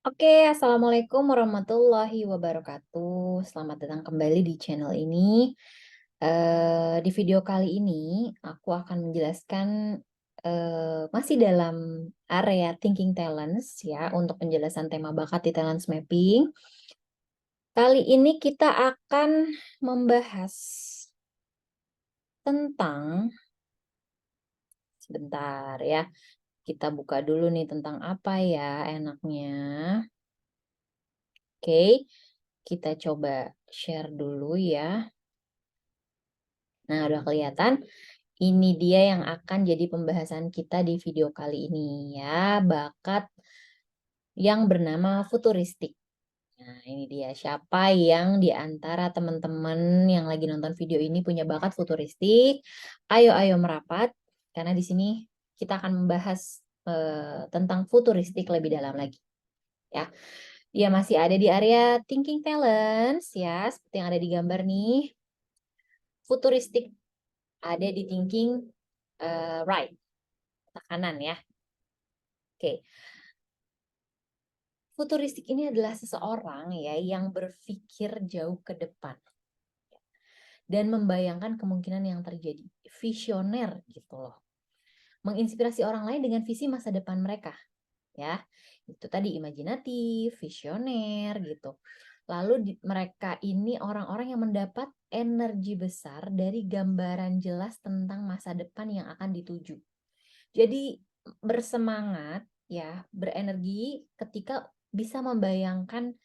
Oke, Assalamualaikum warahmatullahi wabarakatuh. Selamat datang kembali di channel ini. Di video kali ini, aku akan menjelaskan masih dalam area Thinking Talents ya, untuk penjelasan tema bakat di Talents Mapping. Kali ini kita akan membahas tentang, sebentar ya, kita buka dulu nih tentang apa ya enaknya. Oke, kita coba share dulu ya. Nah, udah kelihatan. Ini dia yang akan jadi pembahasan kita di video kali ini ya, bakat yang bernama futuristik. Nah, ini dia. Siapa yang di antara teman-teman yang lagi nonton video ini punya bakat futuristik? Ayo merapat, karena di sini kita akan membahas tentang futuristik lebih dalam lagi. Ya, dia masih ada di area thinking talents ya, seperti yang ada di gambar nih. Futuristik ada di thinking right, kanan ya. Oke. Futuristik ini adalah seseorang ya yang berpikir jauh ke depan dan membayangkan kemungkinan yang terjadi. Visioner gitu loh. Menginspirasi orang lain dengan visi masa depan mereka. Ya, itu tadi imajinatif, visioner gitu. Lalu mereka ini orang-orang yang mendapat energi besar dari gambaran jelas tentang masa depan yang akan dituju. Jadi bersemangat ya, berenergi ketika bisa membayangkan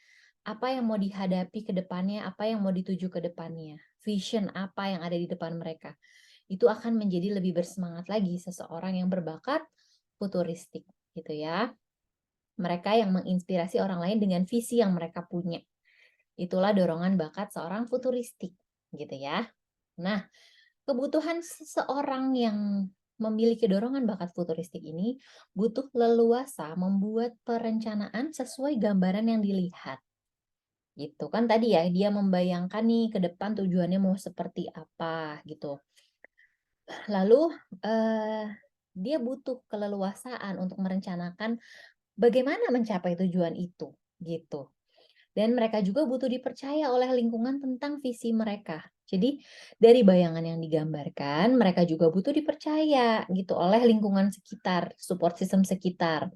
apa yang mau dihadapi ke depannya, apa yang mau dituju ke depannya, vision apa yang ada di depan mereka. Itu akan menjadi lebih bersemangat lagi seseorang yang berbakat futuristik gitu ya. Mereka yang menginspirasi orang lain dengan visi yang mereka punya. Itulah dorongan bakat seorang futuristik gitu ya. Nah, kebutuhan seseorang yang memiliki dorongan bakat futuristik ini butuh leluasa membuat perencanaan sesuai gambaran yang dilihat. Gitu kan tadi ya, dia membayangkan nih ke depan tujuannya mau seperti apa gitu. Lalu dia butuh keleluasaan untuk merencanakan bagaimana mencapai tujuan itu gitu. Dan mereka juga butuh dipercaya oleh lingkungan tentang visi mereka. Jadi dari bayangan yang digambarkan, mereka juga butuh dipercaya gitu oleh lingkungan sekitar, support system sekitar.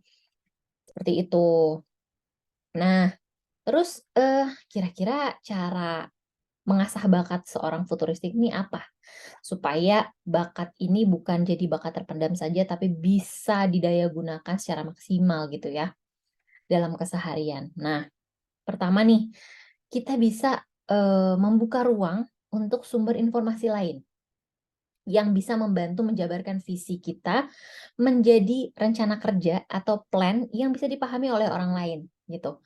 Seperti itu. Nah, terus kira-kira cara mengasah bakat seorang futuristik ini apa? Supaya bakat ini bukan jadi bakat terpendam saja, tapi bisa didaya gunakan secara maksimal gitu ya dalam keseharian. Nah, pertama nih, kita bisa membuka ruang untuk sumber informasi lain yang bisa membantu menjabarkan visi kita menjadi rencana kerja atau plan yang bisa dipahami oleh orang lain gitu.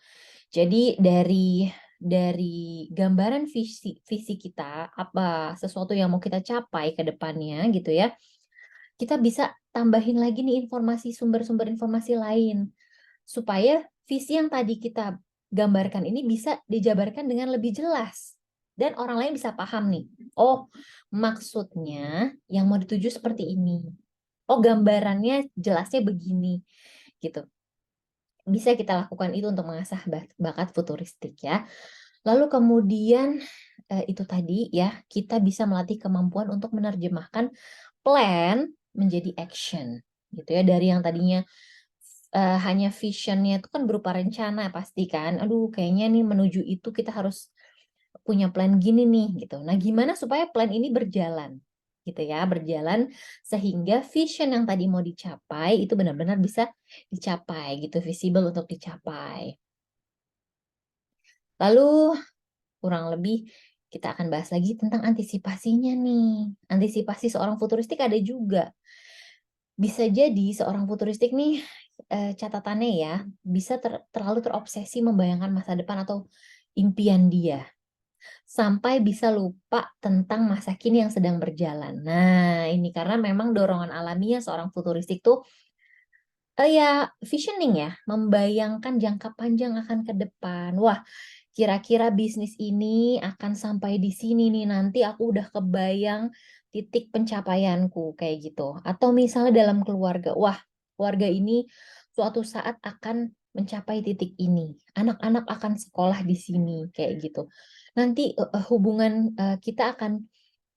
Jadi dari gambaran visi kita apa sesuatu yang mau kita capai ke depannya gitu ya. Kita bisa tambahin lagi nih sumber-sumber informasi lain supaya visi yang tadi kita gambarkan ini bisa dijabarkan dengan lebih jelas dan orang lain bisa paham nih. Oh, maksudnya yang mau dituju seperti ini. Oh, gambarannya jelasnya begini gitu. Bisa kita lakukan itu untuk mengasah bakat futuristik ya. Lalu kemudian itu tadi ya, kita bisa melatih kemampuan untuk menerjemahkan plan menjadi action gitu ya. Dari yang tadinya hanya vision-nya itu kan berupa rencana pasti kan. Aduh, kayaknya nih menuju itu kita harus punya plan gini nih gitu. Nah, gimana supaya plan ini berjalan gitu ya, berjalan sehingga vision yang tadi mau dicapai itu benar-benar bisa dicapai gitu, visible untuk dicapai. Lalu kurang lebih kita akan bahas lagi tentang antisipasinya nih. Antisipasi seorang futuristik ada juga. Bisa jadi seorang futuristik nih catatannya ya, bisa terlalu terobsesi membayangkan masa depan atau impian dia. Sampai bisa lupa tentang masa kini yang sedang berjalan. Nah, ini karena memang dorongan alamiah seorang futuristik tuh ya visioning ya, membayangkan jangka panjang akan ke depan. Wah, kira-kira bisnis ini akan sampai di sini nih, nanti aku udah kebayang titik pencapaianku kayak gitu. Atau misalnya dalam keluarga, wah, keluarga ini suatu saat akan mencapai titik ini. Anak-anak akan sekolah di sini, kayak gitu. Nanti hubungan kita akan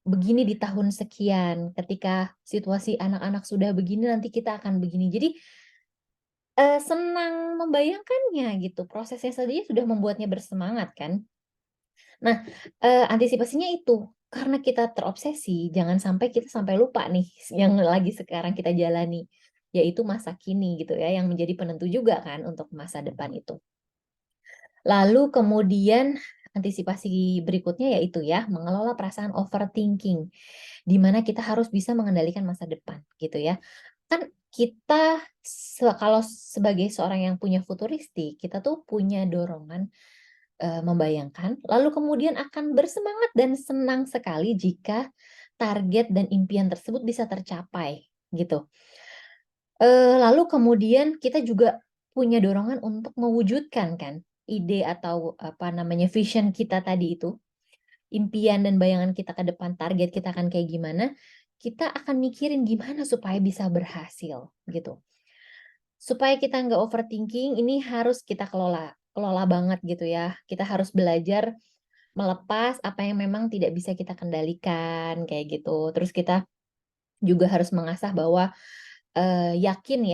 begini di tahun sekian. Ketika situasi anak-anak sudah begini, nanti kita akan begini. Jadi senang membayangkannya gitu. Prosesnya saja sudah membuatnya bersemangat kan. Nah, antisipasinya itu, karena kita terobsesi, jangan sampai kita sampai lupa nih yang lagi sekarang kita jalani, yaitu masa kini gitu ya, yang menjadi penentu juga kan untuk masa depan itu. Lalu kemudian antisipasi berikutnya yaitu ya, mengelola perasaan overthinking, di mana kita harus bisa mengendalikan masa depan gitu ya. Kan kita kalau sebagai seorang yang punya futuristik, kita tuh punya dorongan membayangkan, lalu kemudian akan bersemangat dan senang sekali jika target dan impian tersebut bisa tercapai, gitu. Lalu kemudian kita juga punya dorongan untuk mewujudkan kan, ide atau apa namanya, vision kita tadi itu, impian dan bayangan kita ke depan, target kita akan kayak gimana, kita akan mikirin gimana supaya bisa berhasil, gitu. Supaya kita nggak overthinking, ini harus kita kelola kelola banget gitu ya. Kita harus belajar melepas apa yang memang tidak bisa kita kendalikan, kayak gitu. Terus kita juga harus mengasah bahwa, yakin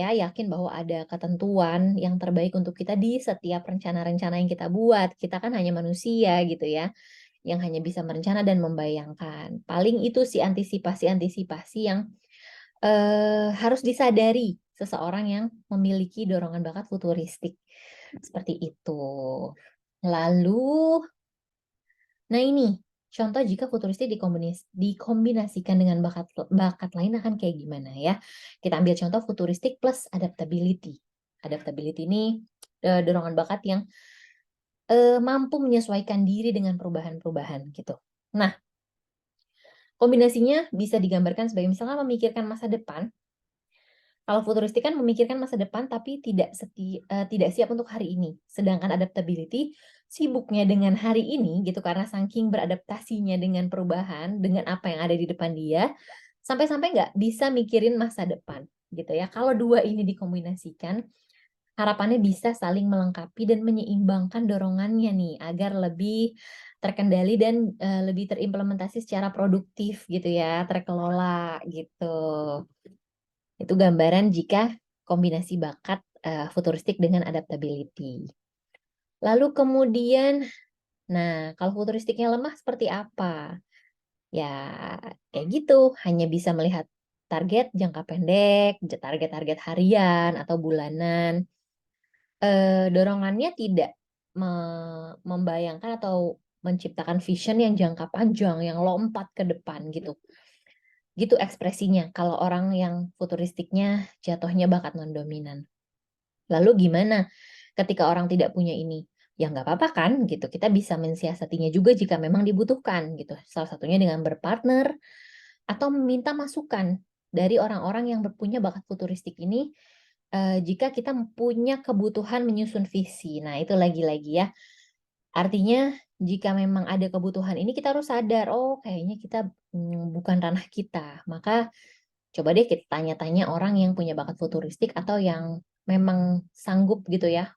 bahwa ada ketentuan yang terbaik untuk kita di setiap rencana-rencana yang kita buat. Kita kan hanya manusia gitu ya, yang hanya bisa merencana dan membayangkan. Paling itu sih antisipasi-antisipasi yang, harus disadari seseorang yang memiliki dorongan bakat futuristik, seperti itu. Lalu nah ini, contoh jika futuristik dikombinasikan dengan bakat bakat lain akan kayak gimana ya. Kita ambil contoh futuristik plus adaptability. Adaptability ini, dorongan bakat yang, mampu menyesuaikan diri dengan perubahan-perubahan gitu. Nah, kombinasinya bisa digambarkan sebagai misalnya memikirkan masa depan. Kalau futuristik kan memikirkan masa depan tapi tidak siap untuk hari ini. Sedangkan adaptability sibuknya dengan hari ini gitu karena saking beradaptasinya dengan perubahan, dengan apa yang ada di depan dia, sampai-sampai nggak bisa mikirin masa depan gitu ya. Kalau dua ini dikombinasikan, harapannya bisa saling melengkapi dan menyeimbangkan dorongannya nih agar lebih terkendali dan, lebih terimplementasi secara produktif gitu ya, terkelola gitu. Itu gambaran jika kombinasi bakat, futuristik dengan adaptability. Lalu kemudian, nah kalau futuristiknya lemah seperti apa? Ya kayak gitu, hanya bisa melihat target jangka pendek, target-target harian atau bulanan. Dorongannya tidak membayangkan atau menciptakan vision yang jangka panjang, yang lompat ke depan gitu. Gitu ekspresinya kalau orang yang futuristiknya jatuhnya bakat non-dominan. Lalu gimana ketika orang tidak punya ini? Ya nggak apa-apa kan gitu, kita bisa mensiasatinya juga jika memang dibutuhkan gitu. Salah satunya dengan berpartner atau meminta masukan dari orang-orang yang punya bakat futuristik ini, jika kita punya kebutuhan menyusun visi. Nah itu lagi-lagi ya, artinya jika memang ada kebutuhan ini kita harus sadar, oh kayaknya kita, bukan ranah kita. Maka coba deh kita tanya-tanya orang yang punya bakat futuristik atau yang memang sanggup gitu ya,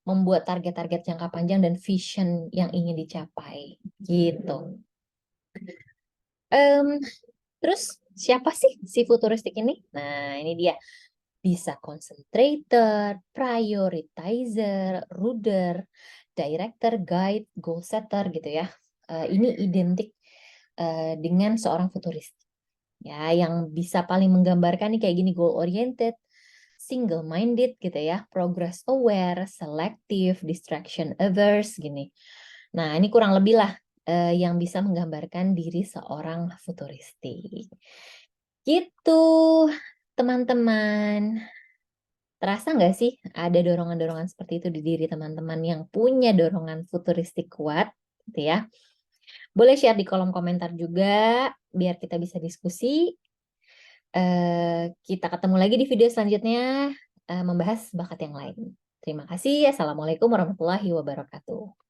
membuat target-target jangka panjang dan vision yang ingin dicapai, gitu. Mmm, terus siapa sih si futuristik ini? Nah ini dia, bisa concentrator, prioritizer, ruler, director, guide, goal setter gitu ya. Ini identik, dengan seorang futuris. Ya, yang bisa paling menggambarkan nih kayak gini, goal oriented, single minded gitu ya, progress aware, selective, distraction averse gini. Nah, ini kurang lebih lah yang bisa menggambarkan diri seorang futuristik. Gitu, teman-teman. Terasa nggak sih ada dorongan-dorongan seperti itu di diri teman-teman yang punya dorongan futuristik kuat gitu ya? Boleh share di kolom komentar juga biar kita bisa diskusi. Kita ketemu lagi di video selanjutnya, membahas bakat yang lain. Terima kasih. Assalamualaikum warahmatullahi wabarakatuh.